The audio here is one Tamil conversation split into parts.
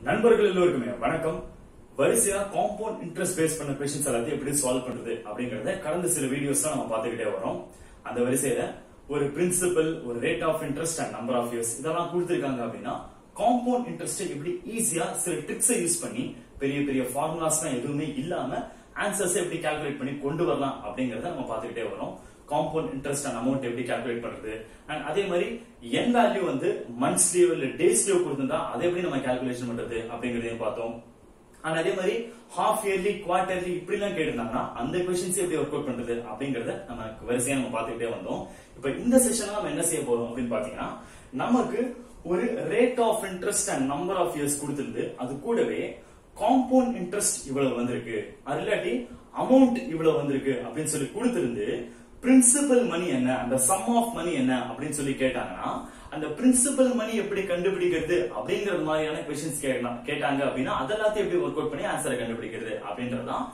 நண்பர்கள் எல்லோருக்குமே வணக்கம். வரிசையா காம்பவுண்ட் இன்ட்ரெஸ்ட் பேஸ் பண்ண क्वेश्चंस எல்லாத்தையும் எப்படி சால்வ் பண்றது அப்படிங்கறத கடந்த சில வீடியோஸ் நம்ம பார்த்துக்கிட்டே வரோம். அந்த வரிசையில ஒரு பிரின்சிபல், ஒரு rate of interest and number of years இதெல்லாம் கொடுத்திருக்காங்க அப்படின்னா காம்பவுண்ட் இன்ட்ரெஸ்ட் எப்படி ஈஸியா சில ட்ரிக்ஸை யூஸ் பண்ணி பெரிய பெரிய ஃபார்முலாஸ்லாம் எதுவுமே இல்லாம ஆன்சர்ஸ் எப்படி கால்குலேட் பண்ணி கொண்டு வரலாம் அப்படிங்கறத நம்ம பார்த்துக்கிட்டே வரோம். காம்பவுண்ட் இன்ட்ரெஸ்ட் அண்ட் அமௌண்ட் எப்படி கால்குலேட் பண்றது, அண்ட் அதே மாதிரி என் வேல்யூ வந்து மந்த்ஸ்லயோ இல்ல டேஸ்லயோ கொடுத்திருந்தா அதை எப்படி நம்ம கால்குலேஷன் பண்றது அப்படிங்கறதையும் பார்த்தோம். அண்ட் அதே மாதிரி ஹாஃப் இயர்லி, குவார்டர்லி இப்படி எல்லாம் கேட்டிருந்தாங்கன்னா அந்த क्वेश्चंस எப்படி ஒர்க் அவுட் பண்றது அப்படிங்கறத நம்ம வரிசையா நம்ம பார்த்துக்கிட்டே வந்தோம். இப்ப இந்த செஷன்ல நம்ம என்ன செய்ய போறோம் அப்படின்னு பாத்தீங்கன்னா, நமக்கு ஒரு rate of interest and number of years கொடுத்திருந்து அது கூடவே காம்பவுண்ட் இன்ட்ரெஸ்ட் இவ்வளவு வந்திருக்கு, அது இல்லாட்டி அமௌண்ட் இவ்வளவு வந்திருக்கு அப்படின்னு சொல்லி கொடுத்திருந்து பிரின்சிபல் மணி என்ன, அந்த சம் ஆஃப் மணி என்ன அப்படின்னு சொல்லி கேட்டாங்கன்னா அந்த பிரின்சிபல் மணி எப்படி கண்டுபிடிக்கிறது அப்படிங்கறது மாதிரியான क्वेश्चंस கேட்டாங்க அப்படின்னா அதெல்லாத்தையும் எப்படி ஒர்க் அவுட் பண்ணி ஆன்சரை கண்டுபிடிக்கிறது அப்படின்றதுதான்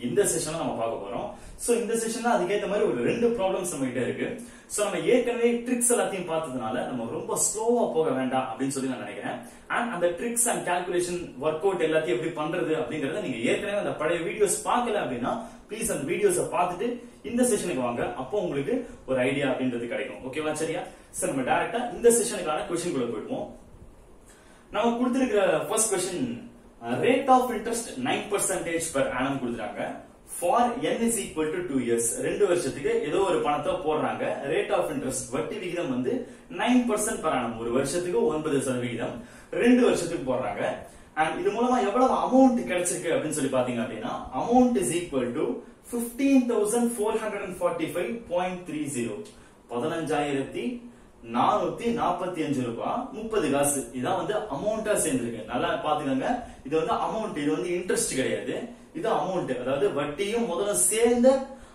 இந்த செஷன்ல நம்ம பார்க்க போறோம். சோ இந்த செஷன்ல அதுக்கேற்ற மாதிரி ஒரு 2 ப்ராப்ளம்ஸ் நம்ம கிட்ட இருக்கு. சோ நம்ம ஏற்கனவே ட்ரிக்ஸ் எல்லாத்தையும் பார்த்ததுனால நம்ம ரொம்ப ஸ்லோவா போக வேண்டாம் அப்படின்னு சொல்லி நான் நினைக்கிறேன். அண்ட் அந்த tricks and calculation work out எல்லாத்தையும் எப்படி பண்றது அப்படிங்கறத நீங்க ஏற்கனவே அந்த பழைய வீடியோஸ் பார்க்கல அப்படின்னா ப்ளீஸ் அந்த வீடியோஸை பார்த்துட்டு இந்த செஷனுக்கு வாங்க. அப்போ உங்களுக்கு ஒரு ஐடியா அப்படின்றது கிடைக்கும். ஓகேவா? சரியா? சார் நம்ம டைரக்டா இந்த செஷனுக்கான क्वेश्चन குள்ள போய்டுவோம். நம்ம கொடுத்திருக்கிற first question rate of interest 9% per annum கொடுத்திருக்காங்க. for n is equal to 2 years. 2 வருஷத்துக்கு ஏதோ ஒரு பணத்தை போடுறாங்க. rate of interest வட்டி விகிதம் வந்து 9% per annum. ஒரு வருஷத்துக்கு 9%, 2 வருஷத்துக்கு போடுறாங்க. and இது மூலமா எவ்வளவு அமௌண்ட் கிடைச்சிருக்கு அப்படின்னு சொல்லி பாத்தீங்க அப்படின்னா amount is equal to 15,445.30. 15,445 ரூபாய் 30 காசு. இதான் வந்து அமௌண்டா சேர்ந்திருக்கு. நல்லா பாத்துக்கோங்க. இது வந்து அமௌண்ட், இது வந்து இன்ட்ரெஸ்ட் கிடையாது. இது அமௌண்ட், அதாவது வட்டியும் முதல்ல சேர்ந்த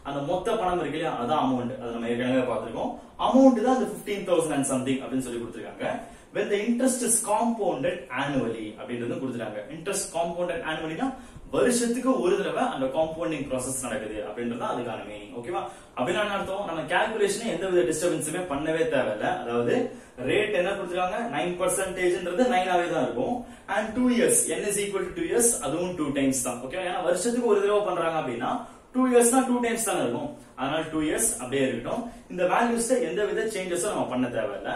அந்த மொத்த பணம் இருக்கு இல்லையா, அதான் அமௌண்ட். அதை நம்ம ஏற்கனவே பார்த்திருக்கோம். அமௌண்ட் தான் அந்த 15,000 and something அப்படின்னு சொல்லி கொடுத்திருக்காங்க. when the interest is compounded annually அப்படின்றது கொடுத்திருக்காங்க. இன்ட்ரெஸ்ட் காம்பவுண்டட் annually வருஷத்துக்கு ஒரு தடவை அந்த காம்பவுண்டிங் ப்ராசஸ் நடக்குது அப்படின்றது அதுக்கான மீனிங். ஓகேவா? அப்படின்னா அர்த்தம் நம்ம கால்குலேஷன் எந்த வித டிஸ்டர்பன்ஸுமே பண்ணவே தேவையில்ல. அதாவது ரேட் என்ன கொடுத்திருக்காங்க 9%ன்றது 9ஆவே தான் இருக்கும். and 2 years n is equal to 2 years அதுவும் 2 times தான். ஓகேவா? ஏன்னா வருஷத்துக்கு ஒரு தடவை பண்றாங்க அப்படின்னா 2 years தான் 2 times தான் இருக்கும். அதனால 2 years அப்படியே இருக்கட்டும். இந்த வேல்யூஸ்ல எந்த வித சேஞ்சஸும் நம்ம பண்ண தேவையில்ல.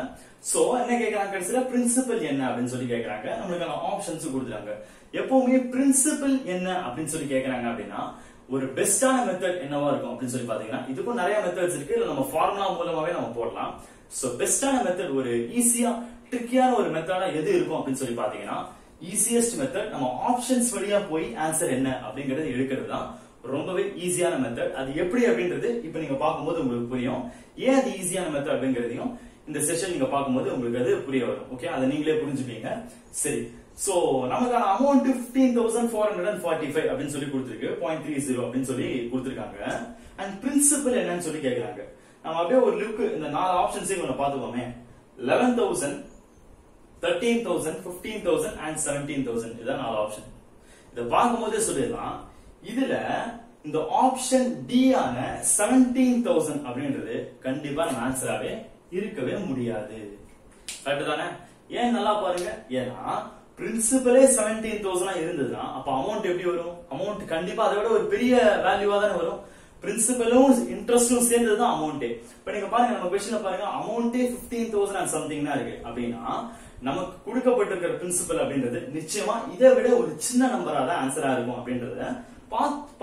சோ என்ன கேக்குறாங்க, கடைசியில பிரின்சிபல் என்ன அப்படின்னு சொல்லி கேக்குறாங்க. நம்மளுக்கான ஆப்ஷன்ஸ் கொடுத்துறாங்க. எப்பவுமே பிரின்சிபல் என்ன அப்படின்னு சொல்லி கேக்குறாங்க அப்படின்னா ஒரு பெஸ்டான மெத்தட் என்னவா இருக்கும் அப்படின்னு சொல்லி பாத்தீங்கன்னா, இதுக்கும் நிறைய மெத்தட்ஸ் இருக்கு. இல்ல நம்ம ஃபார்முலா மூலமாவே நம்ம போடலாம். சோ பெஸ்டான மெத்தட், ஒரு ஈஸியா ட்ரிக்கியான ஒரு மெத்தடா எது இருக்கும் அப்படின்னு சொல்லி பாத்தீங்கன்னா ஈஸியஸ்ட் மெத்தட் நம்ம ஆப்ஷன்ஸ் வழியா போய் ஆன்சர் என்ன அப்படிங்கறது எடுக்கிறது தான் ரொம்பவே ஈஸியான மெத்தட். அது எப்படி அப்படின்றது இப்ப நீங்க பார்க்கும்போது உங்களுக்கு புரியும். ஏன் அது ஈஸியான மெத்தட் அப்படிங்கறதையும் இந்த செஷன் நீங்க பார்க்கும்போது உங்களுக்கு அது புரிய வரும். ஓகே, அதை நீங்களே புரிஞ்சுப்பீங்க. சரி, சோ நமக்கான அமௌண்ட் 15,445 அப்படின்னு சொல்லி கொடுத்திருக்கு. 0.30 அப்படின்னு சொல்லி கொடுத்திருக்காங்க. அண்ட் பிரின்சிபல் என்னன்னு சொல்லி கேக்குறாங்க. நம்ம அப்படியே ஒரு லுக் இந்த 4 ஆப்ஷன்ஸையும் கொஞ்சம் பாத்துக்கோமே. 11,000, 13,000, 15,000 and 17,000. இதான் 4 ஆப்ஷன். இத பார்க்கும்போதே சொல்லிடலாம், இதுல இந்த ஆப்ஷன் டி ஆன 17,000 அப்படின்றது கண்டிப்பா நம்ம ஆன்சராவே இருக்கவே முடியாது. கரெக்ட் தானே? ஏன் நல்லா பாருங்க. ஏன்னா பிரின்சிபலே 17,000 இருந்ததுன்னா அப்ப அமௌண்ட் எப்படி வரும்? அமௌண்ட் கண்டிப்பா அதை விட ஒரு பெரிய வேல்யூவா தானே வரும். பிரின்சிபலும் இன்ட்ரெஸ்டும் சேர்ந்ததுதான் அமௌண்ட். இப்ப நீங்க பாருங்க, நம்ம क्वेश्चनல பாருங்க, அமௌண்டே 15,000 and something தான் இருக்கு. அப்படின்னா நமக்கு கொடுக்கப்பட்டிருக்கிற பிரின்சிபல் அப்படின்றது நிச்சயமா இதை விட ஒரு சின்ன நம்பரா தான் ஆன்சரா இருக்கும் அப்படின்றத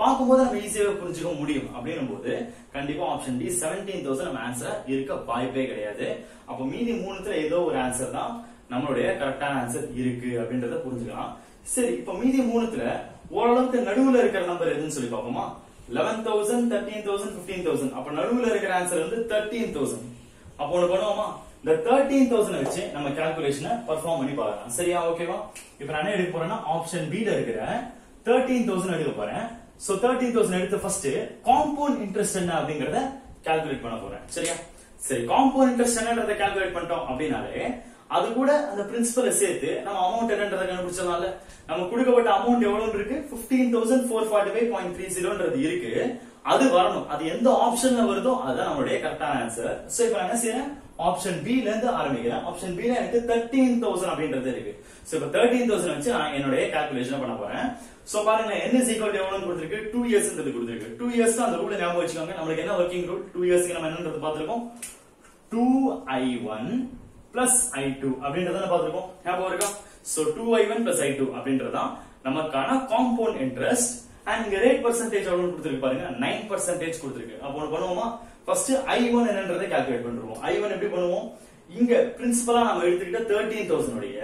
பார்க்கும்போது நம்ம ஈஸியாவே புரிஞ்சுக்க முடியும். அப்படின்னும் போது கண்டிப்பா ஆப்ஷன் டி 17,000 நம்ம ஆன்சரா இருக்க வாய்ப்பே கிடையாது. அப்ப மீதி 3த்துல ஏதோ ஒரு ஆன்சர் தான் நம்மளுடைய கரெக்டான ஆன்சர் இருக்கு அப்படின்றத புரிஞ்சுக்கலாம். சரி, இப்ப மீதி 3த்துல ஓரளவுக்கு நடுவுல இருக்கிற நம்பர் எதுன்னு சொல்லி பார்ப்போமா? 11,000, 13,000, 15,000. அப்ப நடுவுல இருக்கிற ஆன்சர் வந்து 13,000. அப்போ ஒண்ணு பண்ணுவோமா, இந்த 13,000 வச்சு நம்ம கால்குலேஷனை பெர்ஃபார்ம் பண்ணி பார்க்கலாம். சரியா? ஓகேவா? இப்ப நான் என்ன எடுக்க போறேன்னா ஆப்ஷன் பி ல இருக்கிற 13,000 எடுக்க போறேன். சோ 13,000 எடுத்து ஃபர்ஸ்ட் காம்பவுண்ட் இன்ட்ரெஸ்ட் என்ன அப்படிங்கறத கால்குலேட் பண்ண போறேன். சரியா? சரி, காம்பவுண்ட் இன்ட்ரெஸ்ட் என்னன்றதை கால்குலேட் பண்ணிட்டோம் அப்படினாலே அது கூட அந்த பிரின்சிபலை சேர்த்து நம்ம அமௌண்ட் என்னன்றதை கண்டுபிடிச்சதால நம்ம கொடுக்கப்பட்ட அமௌண்ட் எவ்வளவு இருக்கு? 15,445.30 இருக்கு. அது வரணும். அது எந்த ஆப்ஷன்ல வருதோ அதுதான் நம்மளுடைய கரெக்டான ஆன்சர். சோ இப்போ என்ன செய்யறேன், ஆப்ஷன் பி ல இருந்து ஆரம்பிக்கிறேன். ஆப்ஷன் பி ல எனக்கு 13,000 அப்படின்றது இருக்கு. சோ இப்போ 13,000 வச்சு நான் என்னோட கால்குலேஷன் பண்ண போறேன். சோ பாருங்க n is equal to எவ்வளவுன்னு கொடுத்திருக்கு, 2 years ன்றது கொடுத்திருக்கு. 2 years அந்த ரூலை ஞாபகம் வச்சுக்கோங்க. நமக்கு என்ன வர்க்கிங் ரூல், 2 இயர்ஸ்க்கு நம்ம என்னன்றது பார்த்திருக்கோம், 2i1 plus i2 அப்படின்றத பார்த்திருக்கோம். ஞாபகம் இருக்கா? சோ 2i1 plus i2 அப்படின்றதான் நமக்கான காம்பவுண்ட் இன்ட்ரெஸ்ட். அண்ட் இங்க ரேட் பெர்சன்டேஜ் எவ்வளவு கொடுத்திருக்கு பாருங்க, 9% கொடுத்திருக்கு. அப்போ ஒன்னு பண்ணுவோமா, ஃபர்ஸ்ட் i1 என்னன்றதை கால்குலேட் பண்ணுவோம். i1 எப்படி பண்ணுவோம், இங்க பிரின்சிபலா நம்ம எடுத்துக்கிட்ட 13,000 உடைய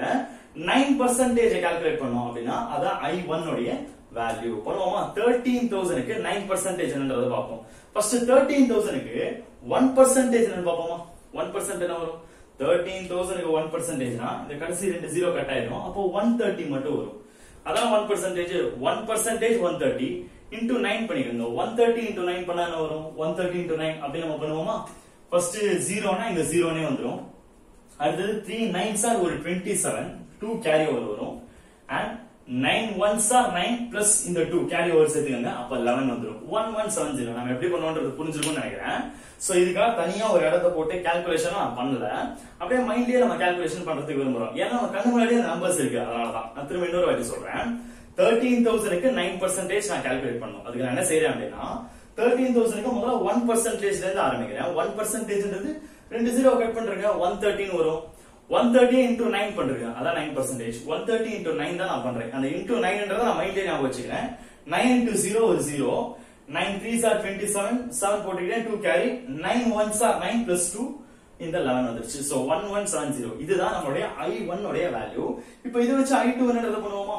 9% கால்குலேட் பண்ணோம் அப்படின்னா அதான் i1 உடைய வேல்யூ. பண்ணுவோமா, 13,000 க்கு 9% என்னன்றதை பார்ப்போம். ஃபர்ஸ்ட் 13,000 க்கு 1% என்னன்னு பார்ப்போமா. 1% என்ன வரும், 13,000 க்கு 1% னா இந்த கடைசி ரெண்டு ஜீரோ கட் ஆயிடும். அப்போ 130 மட்டும் வரும். அதான் 1%. 1% 130 into 9 பண்ணிக்கோங்க. 130 into 9 பண்ணா என்ன வரும், 130 into 9 அப்படி நம்ம பண்ணுவோமா. ஃபர்ஸ்ட் 0 னா இங்க 0 னே வந்துரும். அடுத்து 3 9s are ஒரு 27, 2 கேரி ஓவர் வரும். and 9 1s are 9 plus இந்த 2 கேரி ஓவர் சேர்த்துக்கங்க. அப்ப 11 வந்துரும். 1170 நம்ம எப்படி பண்ணுவோம்ன்றது புரிஞ்சிருக்கும்னு நினைக்கிறேன். சோ இதுக்காக தனியா ஒரு இடத்தை போட்டு கால்குலேஷன் நான் பண்ணல. அப்படியே மைண்ட்லயே நம்ம கால்குலேஷன் பண்றதுக்கு விரும்புறோம். ஏன்னா நம்ம கண்ணு முன்னாடியே நம்பர்ஸ் இருக்கு. அதனாலதான் நான் திரும்ப இன்னொரு வாட்டி சொல்றேன். 13,000 க்கு 9% நான் கால்குலேட் பண்ணணும். அதுக்கு நான் என்ன செய்யறேன் அப்படின்னா 13,000 க்கு முதல்ல 1% இருந்து ஆரம்பிக்கிறேன். 1%ன்றது ரெண்டு ஜீரோ கட் பண்றேங்க, 130 வரும். 130 into 9 பண்றேன், அதான் 9%. 130 into 9 தான் நான் பண்றேன். அந்த into 9ன்றத நான் மைண்ட்லயே ஞாபகம் வச்சுக்கிறேன். 9 into 0 ஒரு 0, 9 3s are 27, 7 போட்டுக்கிட்டேன், 2 கேரி, 9 1s are 9 plus 2 இந்த 11 வந்துருச்சு. சோ 1170 இதுதான் நம்மளுடைய i1 உடைய வேல்யூ. இப்போ இத வச்சு i2 என்னன்றத பண்ணுவோமா,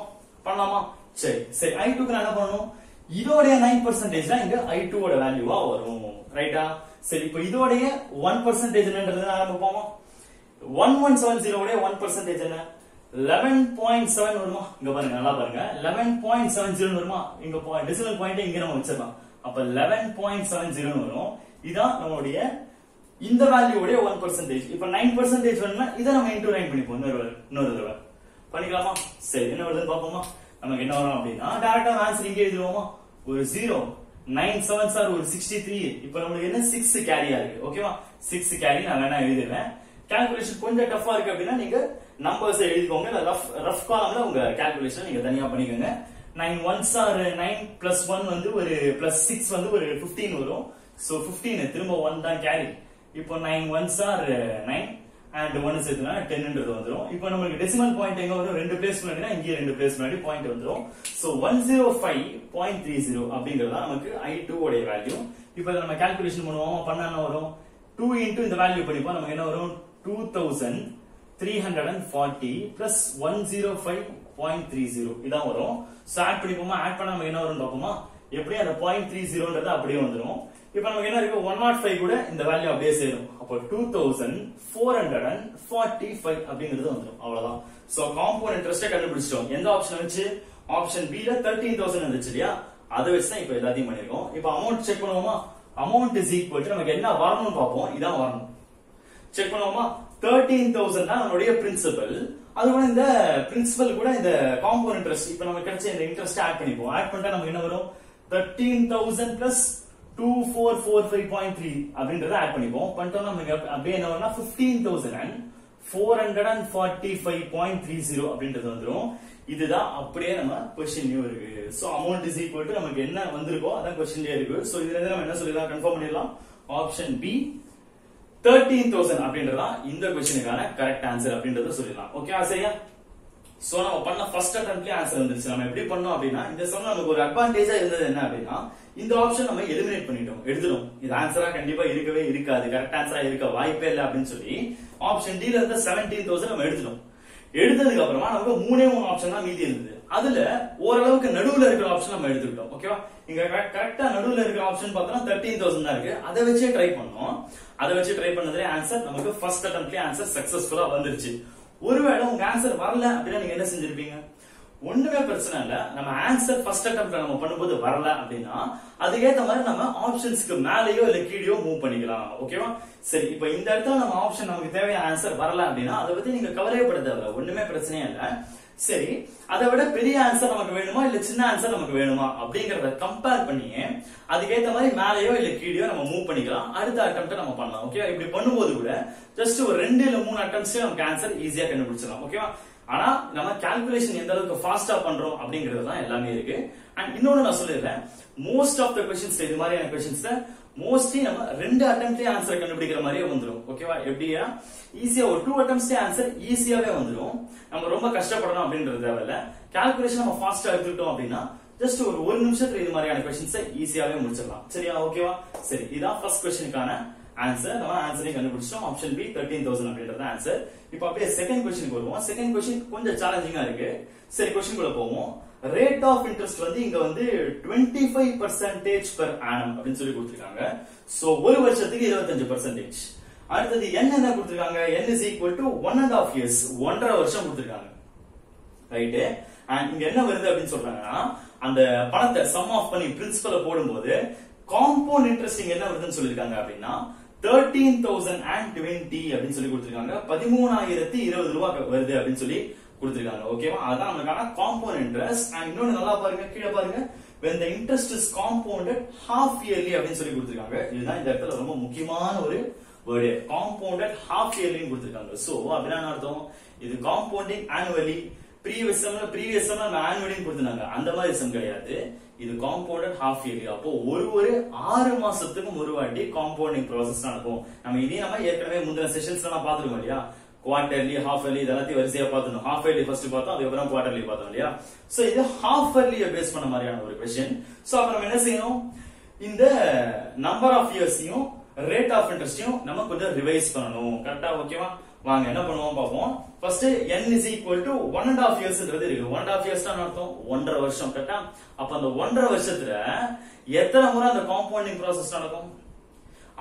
பண்ணலாமா? சரி சரி, i2 க்கு நான் என்ன பண்ணனும், இதோட 9% தான் இங்க i2 ஓட வேல்யூவா வரும். ரைட்டா? சரி, இப்போ இதோட 1% என்னன்றத ஆரம்பிப்போமா. 1170 உடைய 1% என்ன, 11.7 வருமா. இங்க பாருங்க, நல்லா பாருங்க, 11.70 வருமா. இங்க டெசிமல் பாயிண்ட் இங்க நம்ம வச்சிரலாம். அப்ப 11.70 வரும். இதான் நம்மளுடைய இந்த வேல்யூவோட 1%. இப்ப 9% வேணும்னா இத நம்ம இன்டு 9 பண்ணிப்போம். இன்னொரு தடவை பண்ணிக்கலாமா? சரி, என்ன வருதுன்னு பாப்போமா. நமக்கு என்ன வரும் அப்படின்னா டைரக்டா ஆன்சர் இங்கே எழுதுவோமா. ஒரு 0, 9 7s are ஒரு 63. இப்போ நமக்கு என்ன 6 கேரியா இருக்கு. ஓகேவா, 6 கேரி நான் வேணா எழுதுறேன். கால்குலேஷன் கொஞ்சம் டஃபா இருக்கு அப்படின்னா நீங்க நம்பர்ஸ் எழுதிக்கோங்க. ரஃப் காலம்ல உங்க கால்குலேஷன் நீங்க தனியா பண்ணிக்கோங்க. 9 1s are 9 plus 1 வந்து ஒரு plus 6 வந்து ஒரு 15 வரும். சோ 15 திரும்ப 1 தான் கேரி. இப்போ 9 1s are 9 and 1 சேர்த்துனா 10ன்றது வந்துரும். இப்போ நமக்கு டெசிமல் பாயிண்ட் எங்க வரும், ரெண்டு பிளேஸ் முன்னாடினா இங்க ரெண்டு பிளேஸ் முன்னாடி பாயிண்ட் வந்துரும். சோ 105.30 அப்படிங்கறது நமக்கு i2 உடைய வேல்யூ. இப்போ நம்ம கால்குலேஷன் பண்ணுவோம். பண்ணா என்ன வரும், 2 into இந்த வேல்யூ பண்ணிப்போம். நமக்கு என்ன வரும், 2340 plus 105.30 இதான் வரும். So add பண்ணிப்போமா. ஆட் பண்ணா நமக்கு என்ன வரும் பாப்போமா. எப்படி அந்த 0.30ன்றது அப்படியே வந்துரும். இப்போ நமக்கு என்ன இருக்கு, 105 கூட இந்த வேல்யூ அப்படியே சேரும். அப்போ 2445 அப்படிங்கிறது வந்துரும். அவ்வளவுதான். சோ காம்பவுண்ட் இன்ட்ரெஸ்ட் கண்டுபிடிச்சிட்டோம். எந்த ஆப்ஷன் வச்சு, ஆப்ஷன் பி ல 13,000 இருந்துச்சு இல்லையா, அதை வச்சு தான் இப்போ எல்லாத்தையும் பண்ணிருக்கோம். இப்போ அமௌண்ட் செக் பண்ணுவோமா. அமௌண்ட் இஸ் ஈக்குவல் டு நமக்கு என்ன வரணும்னு பார்ப்போம். இதான் வரணும். செக் பண்ணுவோமா. 13,000 தான் நம்மளுடைய பிரின்சிபல். அது கூட இந்த பிரின்சிபல் கூட இந்த காம்பவுண்ட் இன்ட்ரெஸ்ட் இப்போ நமக்கு கிடைச்ச இந்த இன்ட்ரெஸ்ட் ஆட் பண்ணிப்போம். ஆட் பண்ணிட்டா நமக்கு என்ன வரும், 13,000 plus 2445.3 அப்படின்றத ஆட் பண்ணிப்போம். பண்ணிட்டோம் நமக்கு அப்படியே என்ன வரும்னா 15,445.30 அப்படின்றது வந்துரும். இதுதான் அப்படியே நம்ம क्वेश्चनலயும் இருக்கு. So amount is equal to நமக்கு என்ன வந்திருக்கோ அதான் क्वेश्चनலயே இருக்கு. சோ இதுல இருந்து நம்ம என்ன சொல்லிடலாம், கன்ஃபார்ம் பண்ணிடலாம். ஆப்ஷன் பி 13,000 அப்படின்றதா இந்த क्वेश्चनக்கான கரெக்ட் ஆன்சர் அப்படின்றத சொல்லிடலாம். ஓகே, சரியா? சோ நம்ம பண்ண ஃபர்ஸ்ட் அட்டெம்ப்ட்லயே ஆன்சர் வந்துருச்சு. நம்ம எப்படி பண்ணோம் அப்படின்னா இந்த சம் நமக்கு ஒரு அட்வான்டேஜா இருந்தது என்ன அப்படின்னா இந்த ஆப்ஷன் நம்ம எலிமினேட் பண்ணிட்டோம், எடுத்துட்டோம். இது ஆன்சரா கண்டிப்பா இருக்கவே இருக்காது, கரெக்ட் ஆன்சரா இருக்க வாய்ப்பே இல்லை அப்படின்னு சொல்லி ஆப்ஷன் டி ல இருந்த 17,000 நம்ம எடுத்துட்டோம். எடுத்ததுக்கு அப்புறமா நமக்கு 3 ஆப்ஷன் தான் மீதி இருந்தது. அதுல ஓரளவுக்கு நடுவுல இருக்கிற ஆப்ஷன் நம்ம எடுத்துக்கிட்டோம். ஓகேவா, இங்க கரெக்டா நடுவுல இருக்கிற ஆப்ஷன் பார்த்தோம்னா 13,000 தான் இருக்கு. அதை வச்சே ட்ரை பண்ணோம். அதை வச்சு ட்ரை பண்ணதுல ஆன்சர் நமக்கு ஃபர்ஸ்ட் அட்டெம்ப்ட்லயே ஆன்சர் சக்சஸ்ஃபுல்லா வந்துருச்சு. ஒருவேளை உங்க ஆன்சர் வரல அப்படின்னா நீங்க என்ன செஞ்சிருப்பீங்க, ஒண்ணுமே பிரச்சனை இல்ல. நம்ம ஆன்சர் ஃபர்ஸ்ட் அட்டெம்ப்ட்ல நம்ம பண்ணும்போது வரல அப்படின்னா அதுக்கேற்ற மாதிரி நம்ம ஆப்ஷன்ஸ்க்கு மேலேயோ இல்ல கீழேயோ மூவ் பண்ணிக்கலாம். ஓகேவா, சரி. இப்போ இந்த இடத்துல நம்ம ஆப்ஷன் நமக்கு தேவையான ஆன்சர் வரல அப்படின்னா அதை பத்தி நீங்க கவலையப்பட தேவையில்ல, ஒண்ணுமே பிரச்சனையே இல்ல. சரி, அதை விட பெரிய ஆன்சர் நமக்கு வேணுமா இல்ல சின்ன ஆன்சர் நமக்கு வேணுமா அப்படிங்கறத கம்பேர் பண்ணி அதுக்கேற்ற மாதிரி மேலேயோ இல்ல கீழேயோ நம்ம மூவ் பண்ணிக்கலாம். அடுத்த அட்டெம்ப்ட் நம்ம பண்ணலாம். ஓகே, இப்படி பண்ணும்போது கூட ஜஸ்ட் ஒரு 2 இல்ல 3 அட்டெம்ப்ட்ஸ்ல நமக்கு ஆன்சர் ஈஸியா கண்டுபிடிச்சிடலாம். ஓகேவா? ஆனா நம்ம கால்குலேஷன் எந்த அளவுக்கு ஃபாஸ்டா பண்றோம் அப்படிங்கிறது தான் எல்லாமே இருக்கு. அண்ட் இன்னொன்னு நான் சொல்லிடுறேன், மோஸ்ட் ஆஃப் த क्वेश्चंस இது மாதிரியான क्वेश्चंसல மோஸ்ட்லி நம்ம 2 அட்டெம்ப்ட்லயே ஆன்சர் கண்டுபிடிக்கிற மாதிரியே வந்துரும். ஓகேவா? எப்படியா ஈஸியா ஒரு 2 அட்டெம்ப்ட்ஸ்லயே ஆன்சர் ஈஸியாவே வந்துரும். நம்ம ரொம்ப கஷ்டப்படணும் அப்படின்றது தேவையில்ல. கால்குலேஷன் நம்ம ஃபாஸ்டா எடுத்துக்கிட்டோம் அப்படின்னா ஜஸ்ட் ஒரு நிமிஷத்துல இது மாதிரியான क्वेश्चंस ஈஸியாவே முடிச்சிடலாம். சரியா? ஓகேவா? சரி, இதான் ஃபர்ஸ்ட் क्वेश्चनக்கான ஆன்சர். நம்ம ஆன்சரையும் கண்டுபிடிச்சோம். ஆப்ஷன் பி 13,000 அப்படின்றது ஆன்சர். இப்போ அப்படியே செகண்ட் क्वेश्चनக்கு வருவோம். செகண்ட் क्वेश्चन கொஞ்சம் சேலஞ்சிங்கா இருக்கு. சரி, क्वेश्चन குள்ள போவோம். ரேட் ஆஃப் இன்ட்ரெஸ்ட் வந்து இங்க வந்து 25% per annum அப்படின்னு சொல்லி கொடுத்திருக்காங்க. சோ ஒரு வருஷத்துக்கு 25%. அடுத்தது n என்ன கொடுத்திருக்காங்க? n is equal to 1.5 years, 1.5 வருஷம் கொடுத்திருக்காங்க. ரைட்? அண்ட் இங்க என்ன வருது அப்படின்னு சொல்றாங்கன்னா, அந்த பணத்தை சம் ஆஃப் பண்ணி பிரின்சிபலை போடும்போது காம்பவுண்ட் இன்ட்ரெஸ்ட் இங்க என்ன வருதுன்னு சொல்லிருக்காங்க அப்படின்னா 13,020 அப்படின்னு சொல்லி கொடுத்திருக்காங்க. 13,020 ரூபாய் வருது அப்படின்னு சொல்லி கொடுத்திருக்காங்க. ஓகேவா? அதான் நமக்கான காம்பவுண்ட் இன்ட்ரெஸ்ட். அண்ட் இன்னொன்னு நல்லா பாருங்க, கீழே பாருங்க, when the interest is compounded half yearly அப்படின்னு சொல்லி கொடுத்திருக்காங்க. இதுதான் இந்த இடத்துல ரொம்ப முக்கியமான ஒரு வேர்டு, காம்பவுண்டட் half yearly கொடுத்திருக்காங்க. சோ அப்படின்னா என்ன அர்த்தம்? இது compounding annually. previous summer annually கொடுத்திருந்தாங்க, அந்த மாதிரி சம் கிடையாது. இது காம்பவுண்டட் half yearly. அப்போ ஒரு 6 மாசத்துக்கும் ஒரு வாட்டி காம்பவுண்டிங் ப்ராசஸ் நடக்கும். நம்ம இதையும் நம்ம ஏற்கனவே முந்தின செஷன்ஸ்ல நான் பாத்துருக்கோம் இல்லையா? குவார்டர்லி, ஹாஃப் இயர்லி இதெல்லாத்தையும் வரிசையா பார்த்தோம். ஹாஃப் இயர்லி ஃபர்ஸ்ட் பார்த்தோம், அதுக்கப்புறம் குவார்டர்லி பார்த்தோம் இல்லையா? சோ இது ஹாஃப் இயர்லியை பேஸ் பண்ண மாதிரியான ஒரு क्वेश्चन. சோ அப்ப நம்ம என்ன செய்யணும்? இந்த நம்பர் ஆஃப் இயர்ஸையும் ரேட் ஆஃப் இன்ட்ரெஸ்டையும் நம்ம கொஞ்சம் ரிவைஸ் பண்ணணும். கரெக்டா? ஓகேவா? வாங்க என்ன பண்ணுவோம் பாப்போம். First n is equal to 1.5 yearsன்றது இருக்கு. 1.5 years தான் அர்த்தம் 1.5 வருஷம். கரெக்டா? அப்ப அந்த 1.5 வருஷத்துல எத்தனை முறை அந்த காம்பவுண்டிங் ப்ராசஸ் நடக்கும்?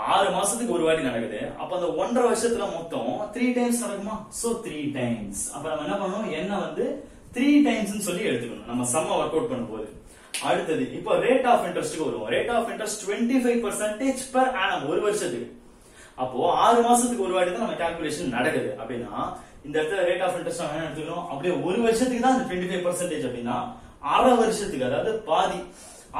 6 மாசத்துக்கு ஒரு வாட்டி நடக்குது. அப்ப அந்த 1.5 வருஷத்துல மொத்தம் 3 டைம்ஸ் நடக்குமா? So 3 times. அப்ப நம்ம என்ன பண்ணணும்? என்ன வந்து 3 டைம்ஸ் சொல்லி எடுத்துக்கணும் நம்ம சம்ம ஒர்க் அவுட் பண்ணும்போது. அடுத்தது இப்போ ரேட் ஆஃப் இன்ட்ரெஸ்ட்க்கு வருவோம். Rate of interest 25% per annum ஒரு வருஷத்துக்கு. அப்போ 6 மாசத்துக்கு ஒரு வாட்டி தான் நம்ம கால்குலேஷன் நடக்குது. அப்படின்னா இந்த இடத்துல ரேட் ஆஃப் இன்ட்ரெஸ்ட் நம்ம என்ன எடுத்துக்கணும்? அப்படியே ஒரு வருஷத்துக்கு தான் அந்த 25% அப்படின்னா அரை வருஷத்துக்கு, அதாவது பாதி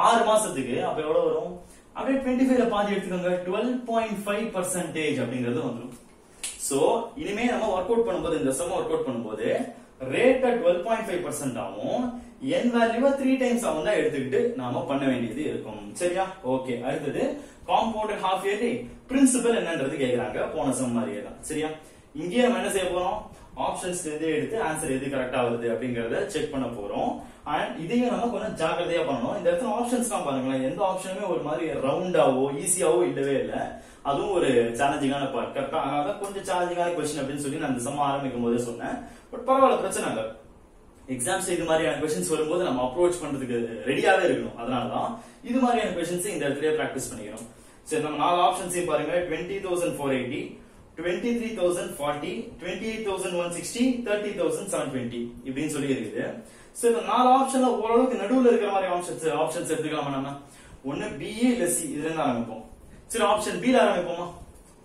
6 மாசத்துக்கு அப்ப எவ்வளவு வரும்? அப்படியே 25ல பாதி எடுத்துக்கோங்க, 12.5% அப்படிங்கிறது வந்துடும். சோ இனிமே நம்ம ஒர்க் அவுட் பண்ணும்போது, இந்த சம் ஒர்க் அவுட் பண்ணும்போது ரேட் 12.5% ஆகும், n வேல்யூவை 3 டைம்ஸ் ஆகும் தான் எடுத்துக்கிட்டு நாம பண்ண வேண்டியது இருக்கும். சரியா? ஓகே. அடுத்தது காம்பவுண்டட் ஹாஃப் இயர்லி பிரின்சிபல் என்னன்றது கேக்குறாங்க. போன சம் மாதிரியே தான். சரியா? இங்கே நம்ம என்ன செய்ய போறோம்? ஆப்ஷன்ஸ் எது எடுத்து ஆன்சர் எது கரெக்டா வருது அப்படிங்கறத செக் பண்ண போறோம். அண்ட் இதையும் நம்ம கொஞ்சம் ஜாக்கிரதையா பண்ணணும். இந்த இடத்துல ஆப்ஷன்ஸ் தான் பாருங்களேன், எந்த ஆப்ஷனுமே ஒரு மாதிரி ரவுண்டாவோ ஈஸியாவோ இல்லவே இல்லை. அதுவும் ஒரு சேலஞ்சிங்கான பார்ட். கரெக்டா? அதனால கொஞ்சம் சேலஞ்சிங்கான क्वेश्चन அப்படின்னு சொல்லி நான் இந்த சம் ஆரம்பிக்கும் போதே சொன்னேன். பட் பரவாயில்ல, பிரச்சனை இல்லை. எக்ஸாம்ஸ் இது மாதிரியான क्वेश्चंस வரும்போது நம்ம அப்ரோச் பண்றதுக்கு ரெடியாவே இருக்கணும். அதனாலதான் இது மாதிரியான क्वेश्चंस இந்த இடத்துல பிராக்டிஸ் பண்ணிக்கிறோம். சரி, நம்ம 4 ஆப்ஷன்ஸையும் பாருங்க. 20,480, 23,040, 28,160, 30,720 இப்படின்னு சொல்லி இருக்குது. சோ இந்த 4 ஆப்ஷன்ல ஓரளவுக்கு நடுவுல இருக்கிற மாதிரி ஆப்ஷன்ஸ் எடுத்துக்கலாமா? நம்ம ஒன்னு பி இல்ல சி, இதுல இருந்து ஆரம்பிப்போம். சரி, ஆப்ஷன் பி ல ஆரம்பிப்போமா?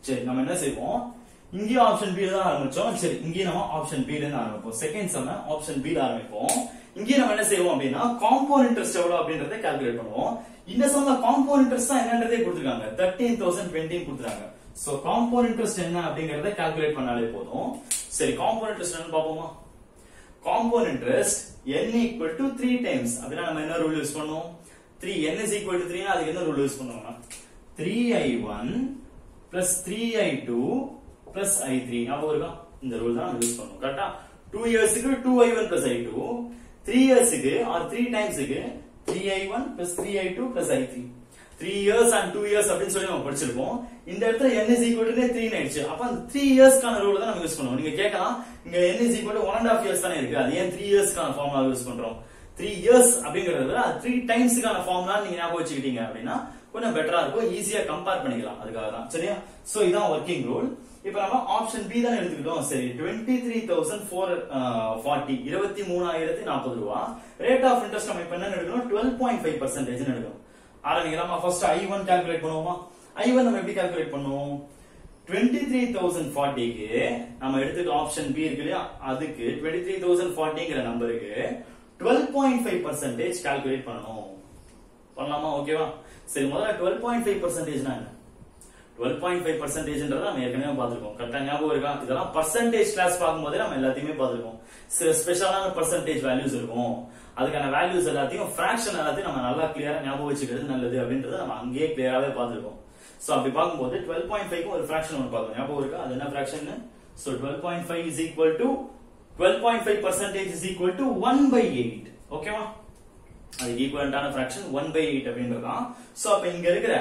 சரி, நம்ம என்ன செய்வோம்? இங்கேயும் ஆப்ஷன் பி தான் ஆரம்பிச்சோம். சரி, இங்கே நம்ம ஆப்ஷன் பி ல இருந்து ஆரம்பிப்போம். செகண்ட் சம் ஆப்ஷன் பி ல ஆரம்பிப்போம். இங்கே நம்ம என்ன செய்வோம் அப்படின்னா காம்பவுண்ட் இன்ட்ரெஸ்ட் எவ்வளவு அப்படின்றதை கால்குலேட் பண்ணுவோம். இந்த சம்ல காம்பவுண்ட் இன்ட்ரெஸ்ட் தான் என்னன்றதே கொடுத்திருக்காங்க, 13,020 கொடுத்திருக்காங்க. சோ காம்பவுண்ட் இன்ட்ரெஸ்ட் என்ன அப்படிங்கறத கால்குலேட் பண்ணாலே போதும். சரி, காம்பவுண்ட் இன்ட்ரெஸ்ட் என்னன்னு பாப்போமா? Compound interest n equal to 3 times. அப்படினா நம்ம என்ன ரூல் யூஸ் பண்ணுவோம்? 3 n is equal to 3 னா அதுக்கு என்ன ரூல் யூஸ் பண்ணுவோம்னா 3i1 plus 3i2 plus i3. ஞாபகம் இருக்கா? இந்த ரூல் தான் யூஸ் பண்ணுவோம். கரெக்ட்டா? 2 இயர்ஸ்க்கு 2i1 plus i2, 3 இயர்ஸ்க்கு or 3 டைம்ஸ்க்கு 3i1 plus 3i2 plus i3. 3 years and 2 years அப்படின்னு சொல்லி நம்ம படிச்சிருப்போம். இந்த இடத்துல n is equal to 3 ஆயிடுச்சு. அப்ப அந்த 3 இயர்ஸ்க்கான ரூல் தான் நம்ம யூஸ் பண்ணுவோம். நீங்க கேட்கலாம், இங்க n is equal to 1.5 years தானே இருக்கு, அது ஏன் 3 இயர்ஸ்க்கான ஃபார்முலா யூஸ் பண்றோம்? 3 இயர்ஸ் அப்படிங்கறது 3 டைம்ஸ்க்கான ஃபார்முலா நீங்க ஞாபகம் வச்சுக்கிட்டீங்க அப்படின்னா கொஞ்சம் பெட்டரா இருக்கும், ஈஸியா கம்பேர் பண்ணிக்கலாம். அதுக்காக தான். சரியா? சோ இதான் ஒர்க்கிங் ரூல். இப்ப நம்ம ஆப்ஷன் பி தான் எடுத்துக்கிட்டோம். சரி, 23,440, 23,040 ரூபாய். ரேட் ஆஃப் இன்ட்ரெஸ்ட் நம்ம இப்ப என்ன எடுக்கணும்? 12.5% எடுக்கணும். ஆரம்பிக்கலாமா? ஃபர்ஸ்ட் i1 கால்குலேட் பண்ணுவோமா? i1 நம்ம எப்படி கால்குலேட் பண்ணுவோம்? 23,040 க்கு நம்ம எடுத்துக்க ஆப்ஷன் பி இருக்கு இல்லையா, அதுக்கு 23,040ங்கிற நம்பருக்கு 12.5% கால்குலேட் பண்ணணும். பண்ணலாமா? ஓகேவா? சரி, முதல்ல 12.5% என்ன? 12.5% நம்ம ஏற்கனவே பார்த்திருக்கோம். கரெக்டா ஞாபகம் இருக்கா? இதெல்லாம் பர்சன்டேஜ் கிளாஸ் பார்க்கும்போது நம்ம எல்லாத்தையுமே பார்த்திருக்கோம். சில ஸ்பெஷலான பர்சன்டேஜ் வேல்யூஸ் இருக்கும். அதுக்கான வேல்யூஸ் எல்லாத்தையும் ஃபிராக்ஷன் எல்லாத்தையும் நம்ம நல்லா கிளியரா ஞாபகம் வச்சுக்கிறது நல்லது அப்படின்றத நம்ம அங்கேயே கிளியராவே பார்த்திருக்கோம். சோ அப்படி பார்க்கும்போது 12.5 க்கு ஒரு ஃபிராக்ஷன் ஒன்னு பார்த்தோம். ஞாபகம் இருக்கா? அது என்ன fraction? So 12.5 is equal to 12.5% is equal to 1/8. ஓகேவா? அது ஈக்குவலன்டான ஃபிராக்ஷன் 1/8 அப்படின்றதுதான். சோ அப்ப இங்க இருக்கிற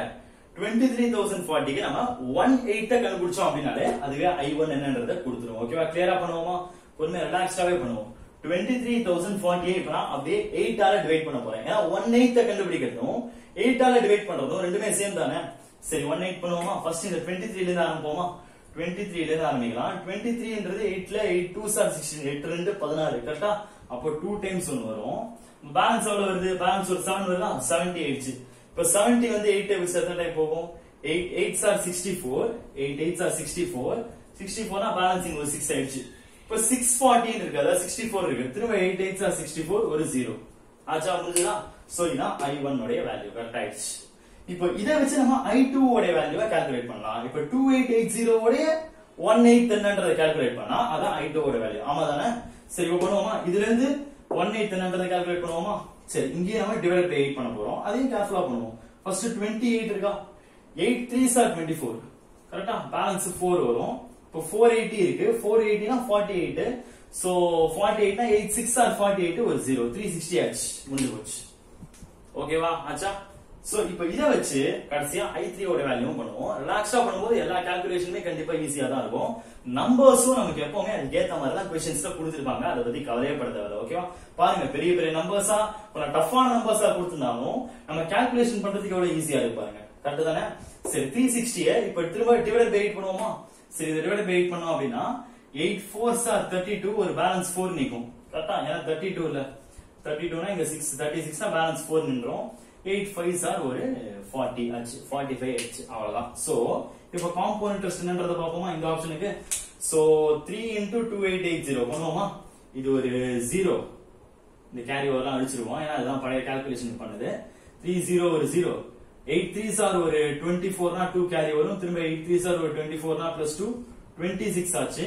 23,040 க்கு நம்ம 1/8 கண்டுபிடிச்சோம் அப்படினாலே அதுவே I1 என்னன்றதை கொடுத்துரும். ஓகேவா? கிளியரா பண்ணுவோமா? பொறுமையா ரிலாக்ஸ்டாவே பண்ணுவோம். 23,040 இப்ப அப்படியே 8 ஆல டிவைட் பண்ண போறேன். ஏன்னா 1/8 கண்டுபிடிக்கிறதும் 8 ஆல டிவைட் பண்றதும் ரெண்டுமே சேம் தானே. சரி, 1/8 பண்ணுவோமா? ஃபர்ஸ்ட் இந்த 23 ல இருந்து ஆரம்பிப்போமா? 23 ல இருந்து ஆரம்பிக்கலாம். 23ன்றது 8 ல 8 2s are 16, 8 2 16 கரெக்ட்டா? அப்போ 2 டைம்ஸ் 1 வரும். பேலன்ஸ் எவ்வளவு வருது? பேலன்ஸ் ஒரு 7 வருதா? 70 ஆயிடுச்சு. இப்ப 70 வந்து 8 டேபிள்ஸ் எத்தனை டைம் போகும்? 8 8s are 64, 8 8s are 64, 64 னா பேலன்சிங் ஒரு 6 ஆயிடுச்சு. இப்ப 640 இருக்கு, அதாவது 64 இருக்கு. திரும்ப 8 8s are 64, ஒரு 0 ஆச்சா? முடிஞ்சதா? சோ இதான் I1 உடைய வேல்யூ. கரெக்ட் ஆயிடுச்சு. இப்போ இதை வச்சு நம்ம I2 உடைய வேல்யூவை கால்குலேட் பண்ணலாம். இப்போ 2880 உடைய 1/8 என்னன்றதை கால்குலேட் பண்ணா அதான் I2 உடைய வேல்யூ. ஆமா தானே? சரி, இப்போ பண்ணுவோமா? இதுல இருந்து 1/8 என்னன்றதை கால்குலேட் பண்ணுவோமா? சரி, இங்கே நம்ம டிவைட் பை 8 பண்ண போறோம். அதையும் கேர்ஃபுல்லா பண்ணுவோம். ஃபர்ஸ்ட் 28 இருக்கா? 8 3s are 24 கரெக்ட்டா? பேலன்ஸ் 4 வரும். இப்போ 480 இருக்கு. 480 னா 48. சோ 48 னா 8 6 are 48, ஒரு 0, 360 ஆச்சு. முடிஞ்சு போச்சு. ஓகேவா? ஆச்சா? சோ இப்போ இத வச்சு கடைசியா I3 ஓட வேல்யூ பண்ணுவோம். ரிலாக்ஸா பண்ணும்போது எல்லா கால்குலேஷனுமே கண்டிப்பா ஈஸியா தான் இருக்கும். நம்பர்ஸும் நமக்கு எப்பவுமே அதுக்கு ஏத்த மாதிரி தான் क्वेश्चंसல கொடுத்திருப்பாங்க. அதை பத்தி கவலையே பட தேவையில்ல. ஓகேவா? பாருங்க, பெரிய பெரிய நம்பர்ஸா கொஞ்சம் டஃப்பான நம்பர்ஸா கொடுத்திருந்தாலும் நம்ம கால்குலேஷன் பண்றதுக்கு எவ்வளவு ஈஸியா இருக்கு பாருங்க. கரெக்ட் தானே? சரி, 360 இப்ப திரும்ப டிவைட் பை 8 பண்ணுவோமா? சரி, இத டிவைட் பை 8 பண்ணோம் அப்படின்னா 8 4s are 32, ஒரு பேலன்ஸ் 4 நிக்கும். கரெக்ட்டா? ஏன்னா 32 இல்ல, 32 னா இங்க 6, 36 னா பேலன்ஸ் 4 நின்றோம். 8 5s are ஒரு 40 ஆச்சு, 45 ஆச்சு. அவ்வளவுதான். சோ இப்போ காம்பவுண்ட் இன்ட்ரெஸ்ட் என்னன்றத பாப்போமா இந்த ஆப்ஷனுக்கு? சோ 3 into 2880 பண்ணுவோமா? இது ஒரு 0, இந்த கேரி ஓவர்லாம் அடிச்சிருவோம். ஏன்னா அதுதான் பழைய கால்குலேஷன் பண்ணுது. 30 ஒரு 0, 8 3s are ஒரு 24 னா 2 கேரி வரும். திரும்ப 8 3s are ஒரு 24 னா plus 2 26 ஆச்சு.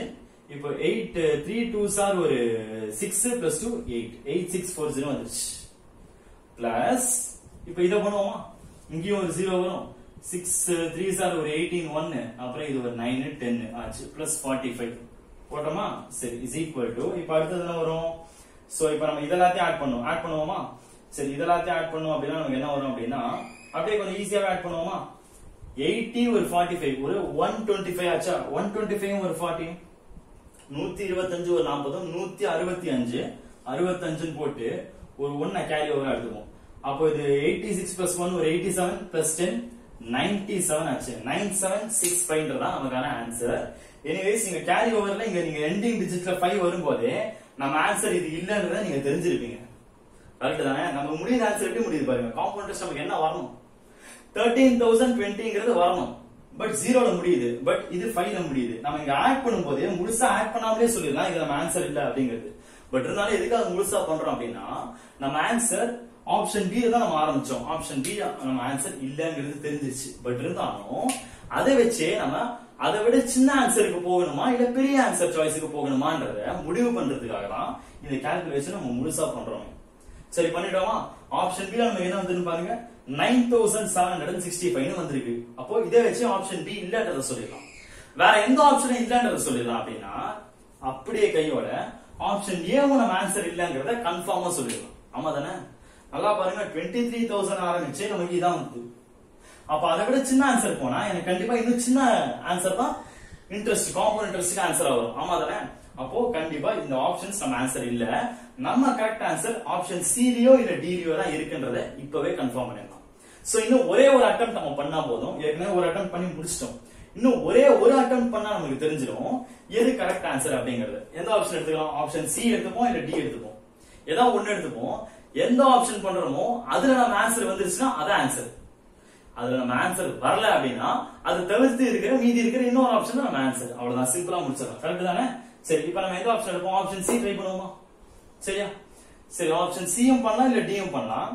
இப்போ 8 3 2s are ஒரு 6 plus 2 8, 8640 வந்துருச்சு. பிளஸ் இப்ப இத பண்ணுவோமா? இங்கேயும் ஒரு 0 வரும். 6 3s are ஒரு 18 1, அப்புறம் இது ஒரு 9 10 ஆச்சு. பிளஸ் 45 போட்டோமா? சரி, is equal to இப்ப அடுத்தது என்ன வரும்? சோ இப்ப நம்ம இதெல்லாத்தையும் ஆட் பண்ணுவோமா? சரி, இதெல்லாத்தையும் ஆட் பண்ணோம் அப்படின்னா நமக்கு என்ன வரும் அப்படின்னா அப்படியே கொஞ்சம் ஈஸியாவே ஆட் பண்ணுவோமா? 80 ஒரு 45 ஒரு 125 ஆச்சா? 125 ஒரு 40, 125 ஒரு 40, 165 65 போட்டு ஒரு 1 கேரி ஓவர் எடுத்துப்போம். அப்போ இது 86 plus 1 ஒரு 87 plus 10 97 ஆச்சு. 9765 தான் நமக்கான ஆன்சர். எனிவேஸ் நீங்க கேரி ஓவர்ல இங்க நீங்க எண்டிங் டிஜிட்ல 5 வரும்போதே நம்ம ஆன்சர் இது இல்லன்றதை நீங்க தெரிஞ்சிருப்பீங்க. கரெக்ட் தானே? நம்ம முடியுது ஆன்சர் எப்படி முடியுது பாருங்க. காம்பவுண்ட் இன்ட்ரெஸ்ட் நமக்கு என்ன வரணும்? 13,020ங்கிறது வரணும். பட் 0ல முடியுது. பட் இது 5ல முடியுது. நம்ம இங்க ஆட் பண்ணும்போது முழுசா ஆட் பண்ணாமலே சொல்லிடலாம் இது நம்ம ஆன்சர் இல்ல அப்படிங்கிறது. பட் இருந்தாலும் எதுக்காக முழுசா பண்றோம் அப்படின்னா நம்ம ஆன்சர் ஆப்ஷன் பி தான் நம்ம ஆரம்பிச்சோம். ஆப்ஷன் பி நம்ம ஆன்சர் இல்லங்கிறது தெரிஞ்சிச்சு. பட் இருந்தாலும் அதை வச்சே நம்ம அதை விட சின்ன ஆன்சருக்கு போகணுமா இல்ல பெரிய ஆன்சர் சாய்ஸுக்கு போகணுமான்றத முடிவு பண்றதுக்காக தான் இந்த கால்குலேஷன் நம்ம முழுசா பண்றோம். சரி, பண்ணிட்டோமா? ஆப்ஷன் பி நம்ம என்ன வந்து பாருங்க 9765 வந்திருக்கு. அப்போ இதை வச்சு ஆப்ஷன் பி இல்லன்றத சொல்லிடலாம். வேற எந்த ஆப்ஷனும் இல்லன்றத சொல்லிடலாம் அப்படின்னா அப்படியே கையோட ஆப்ஷன் ஏவும் நம்ம ஆன்சர் இல்லங்கிறத கன்ஃபார்மா சொல்லிடலாம். ஆமா தானே? நல்லா பாருங்க, 23,000 ஆரம்பிச்சு நமக்கு இதான் வந்து. அப்ப அதை விட சின்ன ஆன்சர் போனா எனக்கு கண்டிப்பா இன்னும் சின்ன ஆன்சர் தான் இன்ட்ரெஸ்ட், காம்பவுண்ட் இன்ட்ரெஸ்ட்க்கு ஆன்சர் வரும். ஆமா தானே? அப்போ கண்டிப்பா இந்த ஆப்ஷன்ஸ் நம்ம ஆன்சர் இல்ல. நம்ம கரெக்ட் ஆன்சர் ஆப்ஷன் சிலியோ இல்ல டிலியோ தான் இருக்குன்றத இப்பவே கன்ஃபார்ம் பண்ணிடலாம். சோ இன்னும் ஒரே ஒரு அட்டெம்ப்ட் நம்ம பண்ணா போதும். ஏற்கனவே ஒரு அட்டெம்ப்ட் பண்ணி முடிச்சிட்டோம். இன்னும் ஒரே ஒரு அட்டெம்ப்ட் பண்ணா நமக்கு தெரிஞ்சிடும் எது கரெக்ட் ஆன்சர் அப்படிங்கிறது. எந்த ஆப்ஷன் எடுத்துக்கலாம்? ஆப்ஷன் சி எடுத்துப்போம் இல்ல டி எடுத்துப்போம். ஏதாவது ஒண்ணு எடுத்துப்போம். எந்த ஆப்ஷன் பண்றோமோ அதுல நம்ம ஆன்சர் வந்துருச்சுன்னா அதான் ஆன்சர். அதுல நம்ம ஆன்சர் வரல அப்படின்னா அது தவிர்த்து இருக்கிற மீதி இருக்கிற இன்னொரு ஆப்ஷன் தான் நம்ம ஆன்சர். அவ்வளவுதான், சிம்பிளா முடிச்சிடலாம். கரெக்ட் தானே? சரி, இப்ப நம்ம எந்த ஆப்ஷன் எடுப்போம்? ஆப்ஷன் சி ட்ரை பண்ணுவோமா? சரியா? சரி, ஆப்ஷன் சியும் பண்ணலாம் இல்ல டியும் பண்ணலாம்.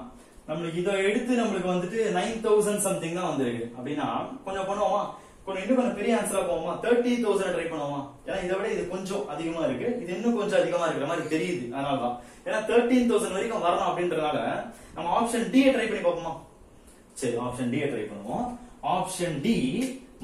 நம்மளுக்கு இதை எடுத்து நம்மளுக்கு வந்துட்டு 9000 சம்திங் தான் வந்திருக்கு அப்படின்னா கொஞ்சம் பண்ணுவோமா? இன்னும் கொஞ்சம் பெரிய ஆன்சரா போவோமா? 30,000 ட்ரை பண்ணுவோமா? ஏன்னா இதை விட இது கொஞ்சம் அதிகமா இருக்கு, இது இன்னும் கொஞ்சம் அதிகமா இருக்கிற மாதிரி தெரியுது. அதனாலதான், ஏன்னா 13,000 வரைக்கும் வரணும் அப்படின்றதுனால நம்ம ஆப்ஷன் டி ட்ரை பண்ணி பார்ப்போமா? சரி, ஆப்ஷன் டி ட்ரை பண்ணுவோம். ஆப்ஷன் டி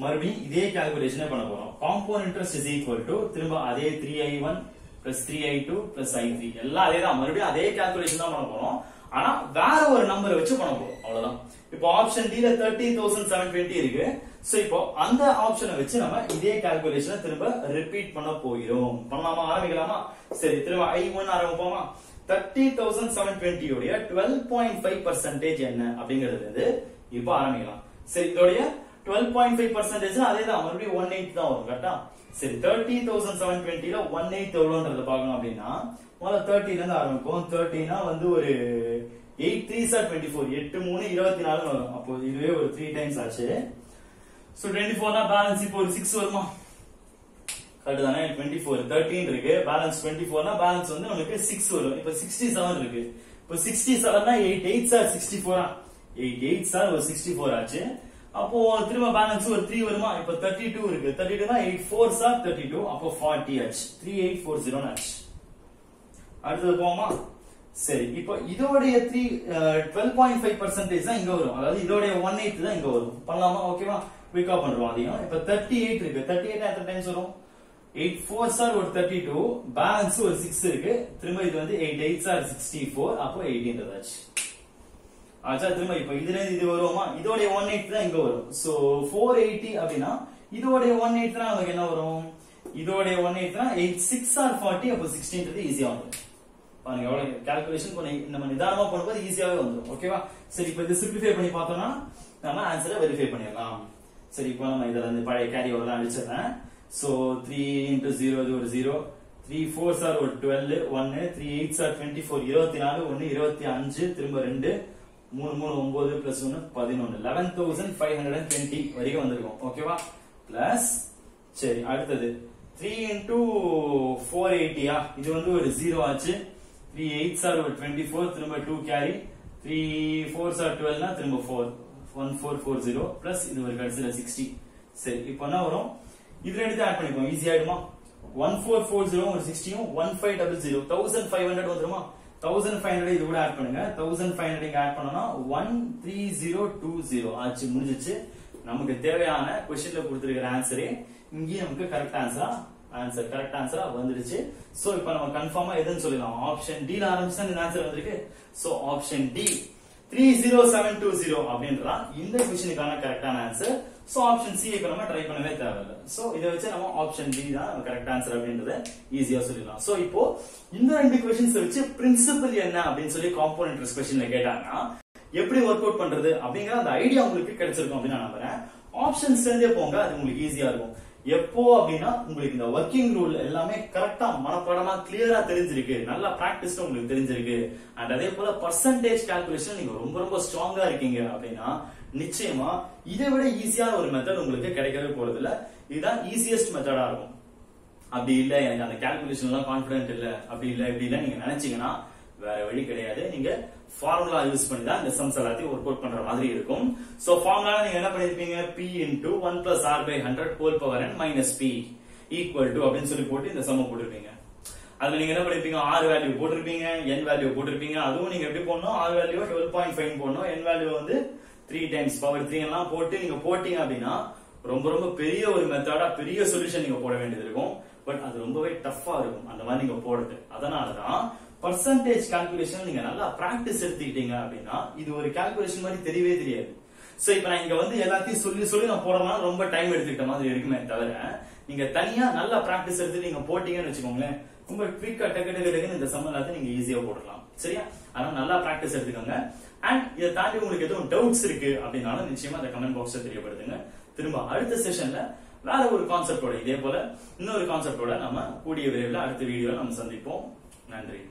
மறுபடியும் இதே கால்குலேஷனே பண்ண போறோம். Compound interest is equal to திரும்ப அதே 3i1 plus 3i2 plus i3 எல்லாம் அதே தான், மறுபடியும் அதே கால்குலேஷன் தான் பண்ண போறோம். ஆனா வேற ஒரு நம்பரை வச்சு பண்ண போறோம், அவ்வளவுதான். இப்போ ஆப்ஷன் டி ல 30,720 இருக்கு. சோ இப்போ அந்த ஆப்ஷனை வச்சு நம்ம இதே கால்குலேஷனை திரும்ப ரிப்பீட் பண்ண போகிறோம். பண்ணலாமா? ஆரம்பிக்கலாமா? சரி, திரும்ப i1 ஆரம்பிப்போமா? 30,720 உடைய 12.5% என்ன அப்படிங்கிறது இப்போ ஆரம்பிக்கலாம். சரி, இதோடைய 12.5% அதே தான், மறுபடியும் 1/8 தான் வரும். கரெக்டா? சரி, 30,720 ல 1/8 எவ்வளவுன்றத பார்க்கணும் அப்படின்னா முதல்ல 30 ல இருந்து ஆரம்பிப்போம். 30 வந்து ஒரு 8 3s are 24, 8 3 24 வரும். அப்போ இதுவே ஒரு 3 டைம்ஸ் ஆச்சு. சோ 24 னா பேலன்ஸ் இப்போ ஒரு 6 வருமா? கரெக்ட் தானே? 24 13 இருக்கு, பேலன்ஸ் 24 னா பேலன்ஸ் வந்து நமக்கு 6 வரும். இப்போ 67 இருக்கு. இப்போ 67 னா 8 8s are 64 ah? 8 8s are ஒரு 64 ஆச்சு. அப்போ திரும்ப பேலன்ஸ் ஒரு 3 வருமா? இப்போ 32 இருக்கு. 32 னா 8 4s are 32, அப்போ 40 ஆச்சு. 3840 ஆச்சு. அடுத்தது போமா? சரி, இப்போ இதோடைய 12.5% தான் இங்க வரும். அதாவது இதோடைய 1/8 தான் இங்க வரும். பண்ணலாமா? ஓகேவா? குயிக்கா பண்றோம் அதையும். இப்போ 38 இருக்கு. 38 எத்தனை டைம்ஸ் வரும்? 8 4s are ஒரு 32, பேலன்ஸ் ஒரு 6 இருக்கு. திரும்ப இது வந்து 8 8s are 64, அப்போ 18 ஆச்சு. ஆச்சா? திரும்ப இப்போ இதுல இருந்து இது வருமா? இதோடைய 1/8 தான் இங்க வரும். சோ 480 அப்படின்னா இதோடைய 1/8 தான் நமக்கு என்ன வரும்? இதோடைய 1/8 தான் 8 6 are 40, அப்போ 16 ஈஸியா வந்துடும். பாருங்க எவ்வளவு கால்குலேஷன் கொஞ்சம் நம்ம நிதானமா பண்ணும்போது ஈஸியாவே வந்துடும். ஓகேவா? சரி, இப்போ இது சிம்பிளிஃபை பண்ணி பார்த்தோம்னா நம்ம ஆன்சரை வெரிஃபை பண்ணிடலாம். சரி, இப்போ நம்ம இதுல இருந்து பழைய கேரி ஓவர்லாம் அடிச்சிடறேன். சோ 3 into 0 இது ஒரு 0, 3 4s are ஒரு 12 1, 3 8s are 24 24 1 25 திரும்ப 2 3 3 9 plus 1 11 11,520 வரைக்கும் வந்திருக்கும். ஓகேவா? பிளஸ் சரி, அடுத்தது 3 into 480 இது வந்து ஒரு 0 ஆச்சு. 3 8s are ஒரு 24, திரும்ப 2 கேரி, 3 4s are 12 னா திரும்ப 4 1440 பிளஸ் இது ஒரு கடைசில 60. சரி, இப்போ என்ன வரும்? இது ரெண்டு ஆட் பண்ணிப்போம், ஈஸி ஆயிடுமா? 1440 ஒரு 60யும் 1500 1500 வந்துருமா? 1500 இது கூட ஆட் பண்ணுங்க. 1500 இங்க ஆட் பண்ணோம்னா 13020 ஆச்சு, முடிஞ்சிச்சு. நமக்கு தேவையான क्वेश्चनல கொடுத்திருக்கிற ஆன்சரே இங்கே நமக்கு கரெக்ட் ஆன்சரா வந்துருச்சு. சோ இப்போ நம்ம கன்ஃபார்மா எதுன்னு சொல்லலாம்? ஆப்ஷன் டி ல ஆரம்பிச்சா இந்த ஆன்சர் வந்திருக்கு. சோ ஆப்ஷன் டி 30720 அப்படின்றதா இந்த क्वेश्चनக்கான கரெக்டான ஆன்சர். சோ ஆப்ஷன் சி இப்ப நம்ம ட்ரை பண்ணவே தேவையில்லை. சோ இதை வச்சு நம்ம ஆப்ஷன் டி தான் கரெக்ட் ஆன்சர் அப்படின்றத ஈஸியா சொல்லிடலாம். சோ இப்போ இந்த ரெண்டு क्वेश्चंस வச்சு பிரின்சிபல் என்ன அப்படின்னு சொல்லி காம்பவுண்ட் இன்ட்ரெஸ்ட் क्वेश्चनல கேட்டாங்கன்னா எப்படி ஒர்க் அவுட் பண்றது அப்படிங்கிற அந்த ஐடியா உங்களுக்கு கிடைச்சிருக்கும் அப்படின்னு நான் நம்புறேன். ஆப்ஷன்ஸ்ல இருந்தே போங்க, அது உங்களுக்கு ஈஸியா இருக்கும். எப்போ அப்படின்னா உங்களுக்கு இந்த ஒர்க்கிங் ரூல் எல்லாமே கரெக்டா மனப்பாடமா கிளியரா தெரிஞ்சிருக்கு, நல்லா பிராக்டிஸ் உங்களுக்கு தெரிஞ்சிருக்கு. அண்ட் அதே போல பர்சன்டேஜ் கால்குலேஷன் நீங்க ரொம்ப ரொம்ப ஸ்ட்ராங்கா இருக்கீங்க அப்படின்னா நிச்சயமா இதை விட ஈஸியான ஒரு மெத்தட் உங்களுக்கு கிடைக்கவே போறது இல்ல. இதுதான் ஈஸியஸ்ட் மெத்தடா இருக்கும். அப்படி இல்ல எனக்கு அந்த கால்குலேஷன் எல்லாம் கான்பிடன்ட் இல்ல, அப்படி இல்ல நீங்க நினைச்சீங்கன்னா வேற வழி கிடையாது. நீங்க ஃபார்முலா யூஸ் பண்ணி தான் இந்த சம்ஸ் எல்லாத்தையும் ஒர்க் அவுட் பண்ற மாதிரி இருக்கும். சோ ஃபார்முலா நீங்க என்ன பண்ணிருப்பீங்க? p into 1 plus r by 100 whole power n minus p equal to அப்படின்னு சொல்லி போட்டு இந்த சம்ம போட்டுருப்பீங்க. அதுல நீங்க என்ன பண்ணிருப்பீங்க? r வேல்யூ போட்டிருப்பீங்க, n வேல்யூ போட்டிருப்பீங்க. அதுவும் நீங்க எப்படி போடணும்? r வேல்யூ 12.5 போடணும், n வேல்யூ வந்து 3 times power 3 எல்லாம் போட்டு நீங்க போட்டீங்க அப்படின்னா ரொம்ப ரொம்ப பெரிய ஒரு மெத்தடா பெரிய சொல்யூஷன் நீங்க போட வேண்டியது இருக்கும். பட் அது ரொம்பவே டஃப்பா இருக்கும் அந்த மாதிரி நீங்க போடுறது. அதனாலதான் பர்சன்டேஜ் கால்குலேஷன் நீங்க நல்லா பிராக்டிஸ் எடுத்துக்கிட்டீங்க அப்படின்னா இது ஒரு கால்குலேஷன் மாதிரி தெரியவே தெரியாது. சோ இப்ப நான் இங்க வந்து எல்லாத்தையும் சொல்லி நான் போடலாம் ரொம்ப டைம் எடுத்துக்கிட்ட மாதிரி இருக்குமே தவிர நீங்க தனியா நல்லா பிராக்டிஸ் எடுத்து நீங்க போட்டீங்கன்னு வச்சுக்கோங்களேன், ரொம்ப குவிக்கா டக்கு இந்த சம் எல்லாத்தையும் நீங்க ஈஸியா போடலாம். சரியா? அதனால நல்லா பிராக்டிஸ் எடுத்துக்கோங்க. அண்ட் இதை தாண்டி உங்களுக்கு எதுவும் டவுட்ஸ் இருக்கு அப்படின்னாலும் நிச்சயமா அந்த கமெண்ட் பாக்ஸ்ல தெரியப்படுத்துங்க. திரும்ப அடுத்த செஷன்ல வேற ஒரு கான்செப்டோட இதே போல இன்னொரு கான்செப்டோட நம்ம கூடிய விரைவில் அடுத்த வீடியோல நம்ம சந்திப்போம். நன்றி.